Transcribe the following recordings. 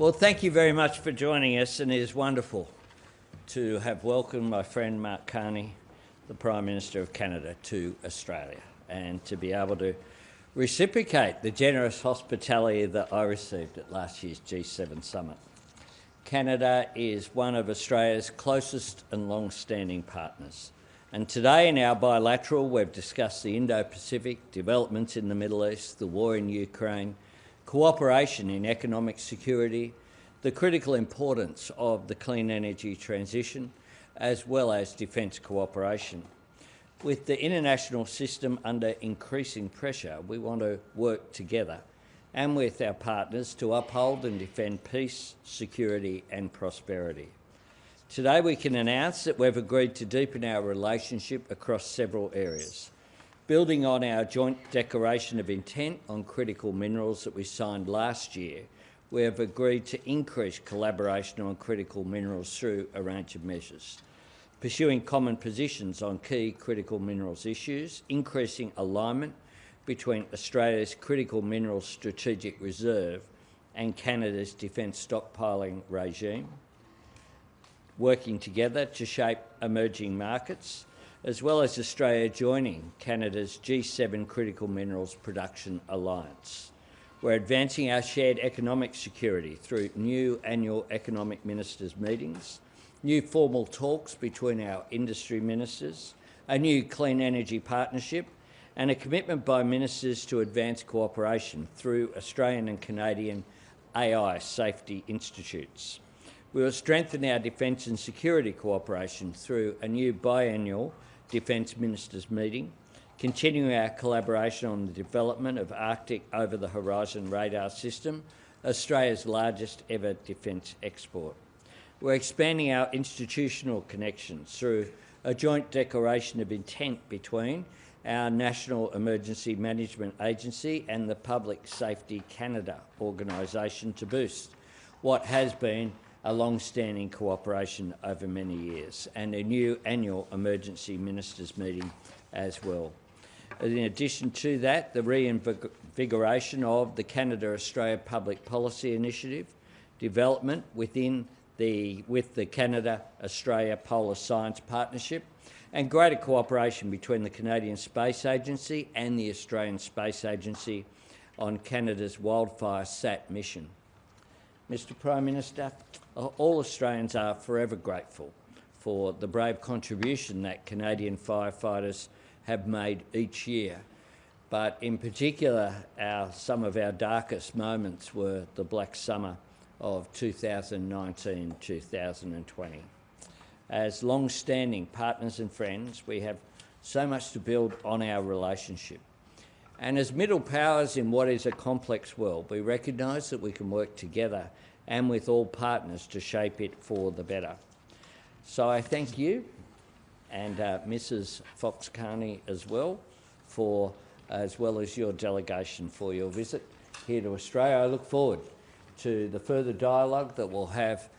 Well, thank you very much for joining us, and it is wonderful to have welcomed my friend Mark Carney, the Prime Minister of Canada, to Australia, and to be able to reciprocate the generous hospitality that I received at last year's G7 summit. Canada is one of Australia's closest and long-standing partners. And today in our bilateral, we've discussed the Indo-Pacific, developments in the Middle East, the war in Ukraine, cooperation in economic security, the critical importance of the clean energy transition, as well as defence cooperation. With the international system under increasing pressure, we want to work together and with our partners to uphold and defend peace, security and prosperity. Today we can announce that we've agreed to deepen our relationship across several areas. Building on our joint declaration of intent on critical minerals that we signed last year, we have agreed to increase collaboration on critical minerals through a range of measures. Pursuing common positions on key critical minerals issues, increasing alignment between Australia's critical minerals strategic reserve and Canada's defence stockpiling regime, working together to shape emerging markets, as well as Australia joining Canada's G7 Critical Minerals Production Alliance. We're advancing our shared economic security through new annual economic ministers' meetings, new formal talks between our industry ministers, a new clean energy partnership, and a commitment by ministers to advance cooperation through Australian and Canadian AI safety institutes. We will strengthen our defence and security cooperation through a new biannual Defence Ministers meeting, continuing our collaboration on the development of Arctic over-the-horizon radar system, Australia's largest ever defence export. We're expanding our institutional connections through a joint declaration of intent between our National Emergency Management Agency and the Public Safety Canada organisation to boost what has been a long-standing cooperation over many years, and a new annual emergency ministers meeting as well. In addition to that, the reinvigoration of the Canada-Australia Public Policy Initiative, development with the Canada-Australia Polar Science Partnership, and greater cooperation between the Canadian Space Agency and the Australian Space Agency on Canada's wildfire SAT mission. Mr Prime Minister, all Australians are forever grateful for the brave contribution that Canadian firefighters have made each year. But in particular, some of our darkest moments were the Black Summer of 2019-2020. As long-standing partners and friends, we have so much to build on our relationship. And as middle powers in what is a complex world, we recognise that we can work together and with all partners to shape it for the better. So I thank you and Mrs Fox Carney as well as your delegation for your visit here to Australia. I look forward to the further dialogue that we'll have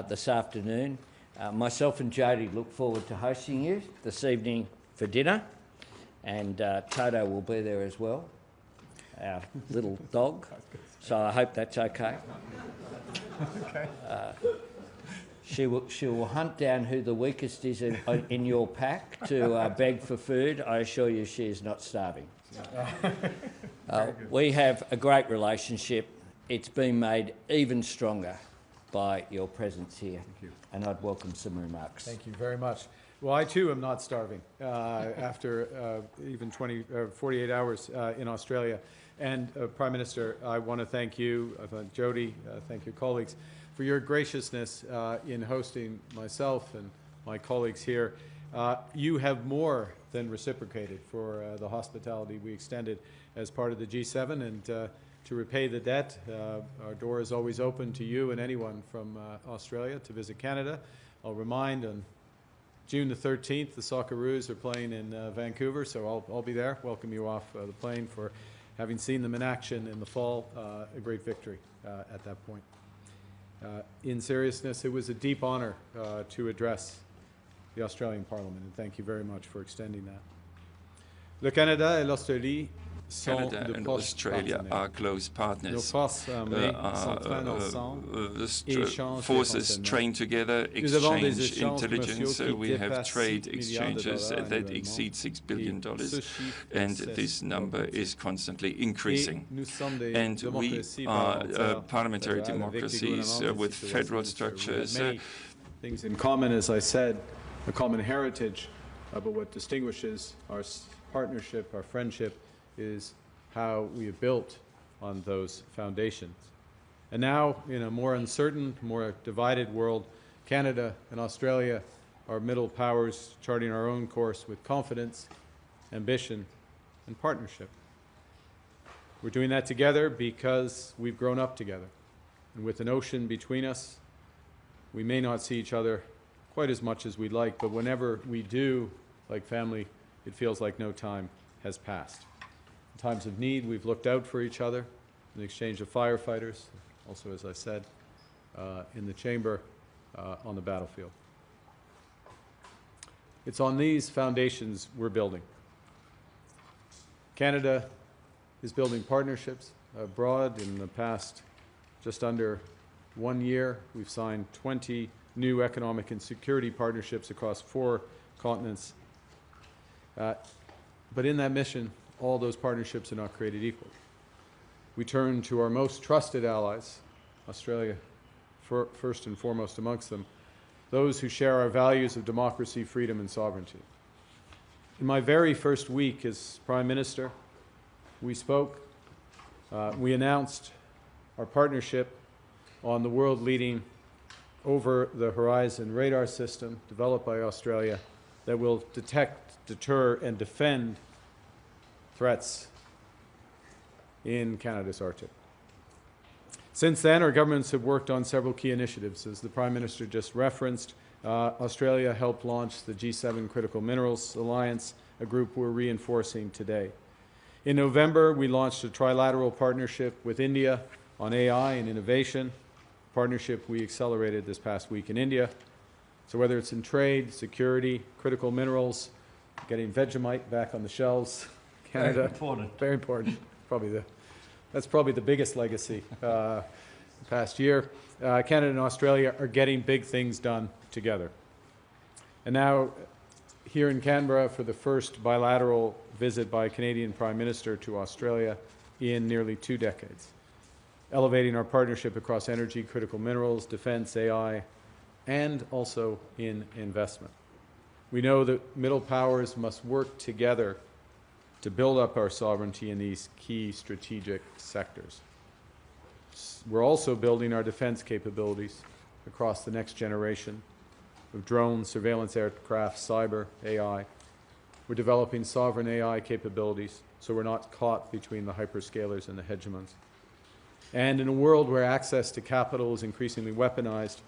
this afternoon. Myself and Jodie look forward to hosting you this evening for dinner, and Toto will be there as well, our little dog, so I hope that's okay. She will hunt down who the weakest is in your pack to beg for food. I assure you she is not starving. We have a great relationship. It's been made even stronger by your presence here. Thank you. And I'd welcome some remarks. Thank you very much. Well, I too am not starving after even 48 hours in Australia. And Prime Minister, I want to thank you, Jodie, thank your colleagues for your graciousness in hosting myself and my colleagues here. You have more than reciprocated for the hospitality we extended as part of the G7, and to repay the debt, our door is always open to you and anyone from Australia to visit Canada. I'll remind on June the 13th, the Socceroos are playing in Vancouver, so I'll be there, welcome you off the plane for having seen them in action in the fall, a great victory at that point. In seriousness, it was a deep honour to address the Australian Parliament, and thank you very much for extending that. Le Canada et l'Australie Canada and Australia are close partners. Forces train together, exchange intelligence. We have trade exchanges that exceed $6 billion, and this number is constantly increasing. And we are parliamentary democracies with federal structures. Things in common, as I said, a common heritage, but what distinguishes our partnership, our friendship, is how we have built on those foundations. And now, in a more uncertain, more divided world, Canada and Australia are middle powers charting our own course with confidence, ambition, and partnership. We're doing that together because we've grown up together. And with an ocean between us, we may not see each other quite as much as we'd like, but whenever we do, like family, it feels like no time has passed. In times of need, we've looked out for each other in the exchange of firefighters, also, as I said, in the chamber, on the battlefield. It's on these foundations we're building. Canada is building partnerships abroad. In the past just under 1 year, we've signed 20 new economic and security partnerships across 4 continents. But in that mission, all those partnerships are not created equal. We turn to our most trusted allies, Australia first and foremost amongst them, those who share our values of democracy, freedom, and sovereignty. In my very first week as Prime Minister, we spoke, we announced our partnership on the world-leading over-the-horizon radar system developed by Australia that will detect, deter, and defend threats in Canada's Arctic. Since then, our governments have worked on several key initiatives. As the Prime Minister just referenced, Australia helped launch the G7 Critical Minerals Alliance, a group we're reinforcing today. In November, we launched a trilateral partnership with India on AI and innovation, a partnership we accelerated this past week in India. So whether it's in trade, security, critical minerals, getting Vegemite back on the shelves, Canada, very important, that's probably the biggest legacy past year. Canada and Australia are getting big things done together. And now, here in Canberra, for the first bilateral visit by a Canadian Prime Minister to Australia in nearly 2 decades, elevating our partnership across energy, critical minerals, defense, AI, and also in investment. We know that middle powers must work together to build up our sovereignty in these key strategic sectors. We're also building our defense capabilities across the next generation of drones, surveillance aircraft, cyber, AI. We're developing sovereign AI capabilities so we're not caught between the hyperscalers and the hegemons. And in a world where access to capital is increasingly weaponized,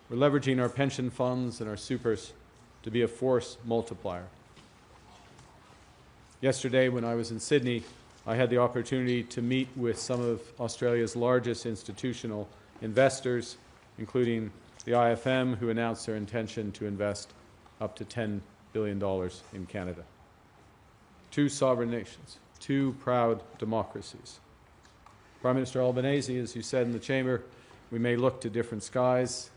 we're leveraging our pension funds and our supers to be a force multiplier. Yesterday, when I was in Sydney, I had the opportunity to meet with some of Australia's largest institutional investors, including the IFM, who announced their intention to invest up to $10 billion in Canada. 2 sovereign nations, 2 proud democracies. Prime Minister Albanese, as you said in the chamber, we may look to different skies,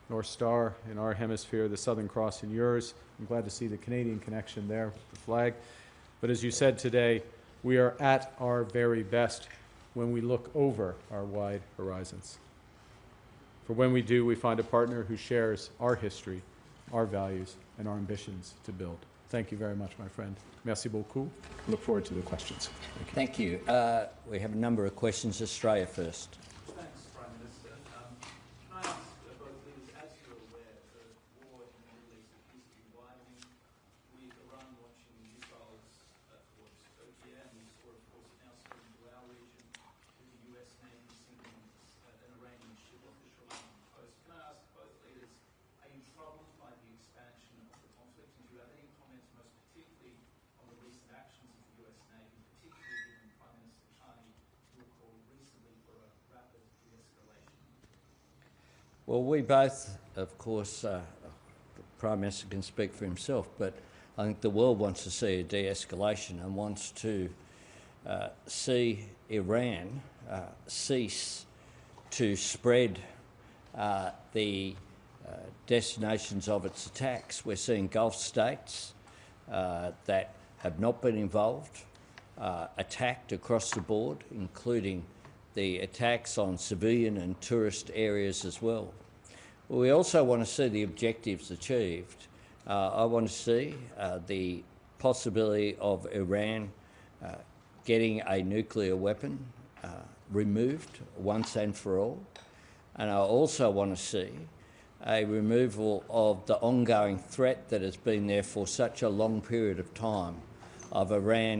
North Star in our hemisphere, the Southern Cross in yours. I'm glad to see the Canadian connection there with the flag. But as you said today, we are at our very best when we look over our wide horizons. For when we do, we find a partner who shares our history, our values, and our ambitions to build. Thank you very much, my friend. Merci beaucoup. Look forward to the questions. Thank you. We have a number of questions. Australia first. Thanks, Prime Minister. Can I ask both leaders, as you're aware, the war in the Middle East appears to be widening, with Iran launching missiles towards Turkey, and we saw, of course, now spreading to our region, with the US Navy sinking an Iranian ship off the Sri Lankan coast. Can I ask both leaders, are you troubled by the expansion of the conflict, and do you have any comments, most particularly on the recent actions of the US Navy, particularly given Prime Minister Carney, who called recently for a rapid de-escalation? Well, we both, of course, the Prime Minister can speak for himself, but I think the world wants to see a de-escalation and wants to see Iran cease to spread the destinations of its attacks. We're seeing Gulf states that have not been involved attacked across the board, including the attacks on civilian and tourist areas as well. We also want to see the objectives achieved. I want to see the possibility of Iran getting a nuclear weapon removed once and for all. And I also want to see a removal of the ongoing threat that has been there for such a long period of time of Iran